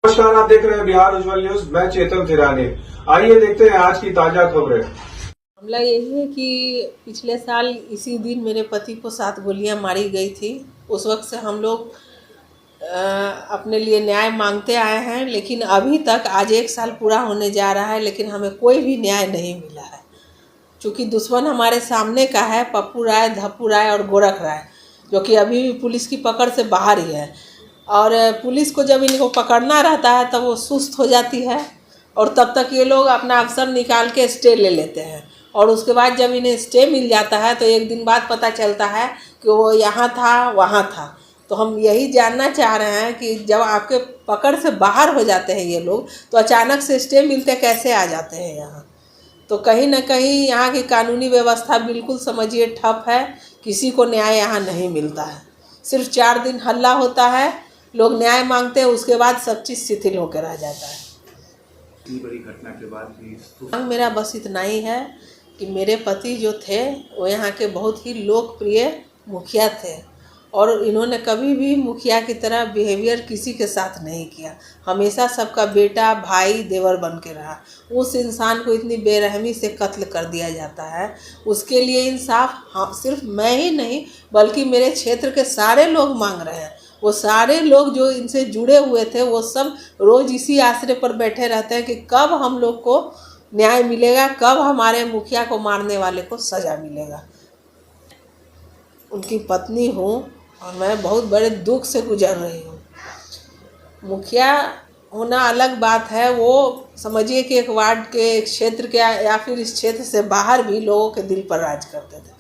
नमस्कार, आप देख रहे हैं बिहार उज्जवल न्यूज। मैं चेतन थिरानी। आइए देखते हैं आज की ताजा खबरें। मामला यही है कि पिछले साल इसी दिन मेरे पति को 7 गोलियां मारी गई थी। उस वक्त से हम लोग अपने लिए न्याय मांगते आए हैं, लेकिन अभी तक आज 1 साल पूरा होने जा रहा है, लेकिन हमें कोई भी न्याय नहीं मिला है। चूँकि दुश्मन हमारे सामने का है, पप्पू राय, धप्पू राय और गोरख राय, जो कि अभी भी पुलिस की पकड़ से बाहर ही है। और पुलिस को जब इनको पकड़ना रहता है तब वो सुस्त हो जाती है, और तब तक ये लोग अपना अवसर निकाल के स्टे ले लेते हैं। और उसके बाद जब इन्हें स्टे मिल जाता है तो एक दिन बाद पता चलता है कि वो यहाँ था, वहाँ था। तो हम यही जानना चाह रहे हैं कि जब आपके पकड़ से बाहर हो जाते हैं ये लोग, तो अचानक से स्टे मिलते कैसे आ जाते हैं यहाँ। तो कहीं ना कहीं यहाँ की कानूनी व्यवस्था बिल्कुल समझिए ठप है। किसी को न्याय यहाँ नहीं मिलता है। सिर्फ 4 दिन हल्ला होता है, लोग न्याय मांगते हैं, उसके बाद सब चीज़ शिथिल होकर रह जाता है। इतनी बड़ी घटना के बाद भी मेरा बस इतना ही है कि मेरे पति जो थे वो यहाँ के बहुत ही लोकप्रिय मुखिया थे, और इन्होंने कभी भी मुखिया की तरह बिहेवियर किसी के साथ नहीं किया। हमेशा सबका बेटा, भाई, देवर बन के रहा। उस इंसान को इतनी बेरहमी से कत्ल कर दिया जाता है, उसके लिए इंसाफ हाँ सिर्फ मैं ही नहीं बल्कि मेरे क्षेत्र के सारे लोग मांग रहे हैं। वो सारे लोग जो इनसे जुड़े हुए थे वो सब रोज़ इसी आसरे पर बैठे रहते हैं कि कब हम लोग को न्याय मिलेगा, कब हमारे मुखिया को मारने वाले को सज़ा मिलेगा। उनकी पत्नी हूँ और मैं बहुत बड़े दुख से गुजर रही हूँ। मुखिया होना अलग बात है, वो समझिए कि एक वार्ड के, एक क्षेत्र के या फिर इस क्षेत्र से बाहर भी लोगों के दिल पर राज करते थे।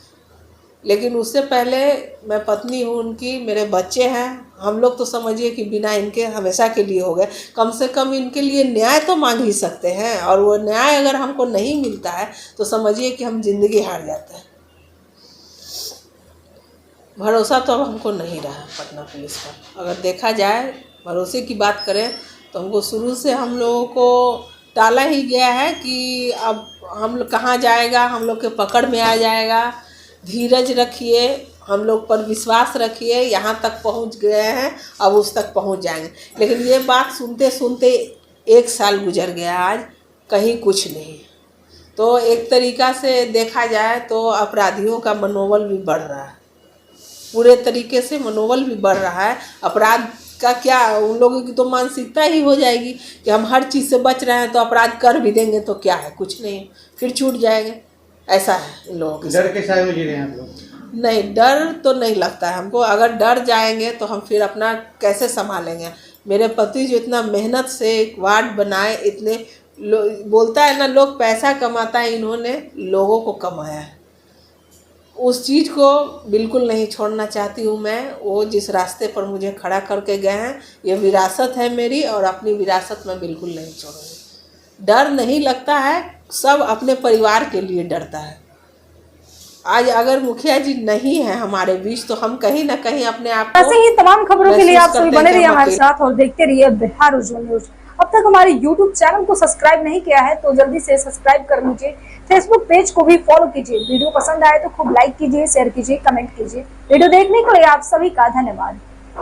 लेकिन उससे पहले मैं पत्नी हूँ उनकी, मेरे बच्चे हैं। हम लोग तो समझिए कि बिना इनके हमेशा के लिए हो गए। कम से कम इनके लिए न्याय तो मांग ही सकते हैं, और वो न्याय अगर हमको नहीं मिलता है तो समझिए कि हम जिंदगी हार जाते हैं। भरोसा तो अब हमको नहीं रहा पटना पुलिस पर। अगर देखा जाए, भरोसे की बात करें तो हमको शुरू से हम लोगों को टाला ही गया है कि अब हम लोग कहाँ जाएगा, हम लोग के पकड़ में आ जाएगा। धीरज रखिए, हम लोग पर विश्वास रखिए, यहाँ तक पहुँच गए हैं, अब उस तक पहुँच जाएंगे। लेकिन ये बात सुनते सुनते 1 साल गुजर गया, आज कहीं कुछ नहीं। तो एक तरीक़ा से देखा जाए तो अपराधियों का मनोबल भी बढ़ रहा है, पूरे तरीके से मनोबल भी बढ़ रहा है। अपराध का क्या, उन लोगों की तो मानसिकता ही हो जाएगी कि हम हर चीज़ से बच रहे हैं तो अपराध कर भी देंगे तो क्या है, कुछ नहीं, फिर छूट जाएंगे। ऐसा है इन लोगों के। डर के साए में जी रहे हैं आप लोग? नहीं, डर तो नहीं लगता है हमको। अगर डर जाएंगे तो हम फिर अपना कैसे संभालेंगे। मेरे पति जो इतना मेहनत से एक वार्ड बनाए, इतने बोलता है ना लोग पैसा कमाता है, इन्होंने लोगों को कमाया है। उस चीज़ को बिल्कुल नहीं छोड़ना चाहती हूँ मैं। वो जिस रास्ते पर मुझे खड़ा करके गए हैं, ये विरासत है मेरी, और अपनी विरासत मैं बिल्कुल नहीं छोड़ूंगी। डर नहीं लगता है, सब अपने परिवार के लिए डरता है। आज अगर मुखिया जी नहीं है हमारे बीच तो हम कहीं ना कहीं अपने आप को, ऐसे ही तमाम खबरों के लिए आप सभी बने रहिए हमारे साथ और देखते रहिए बिहार उज्जवल न्यूज। अब तक हमारे YouTube चैनल को सब्सक्राइब नहीं किया है तो जल्दी से सब्सक्राइब कर लीजिए। Facebook पेज को भी फॉलो कीजिए। वीडियो पसंद आए तो खूब लाइक कीजिए, शेयर कीजिए, कमेंट कीजिए। वीडियो देखने के लिए आप सभी का धन्यवाद।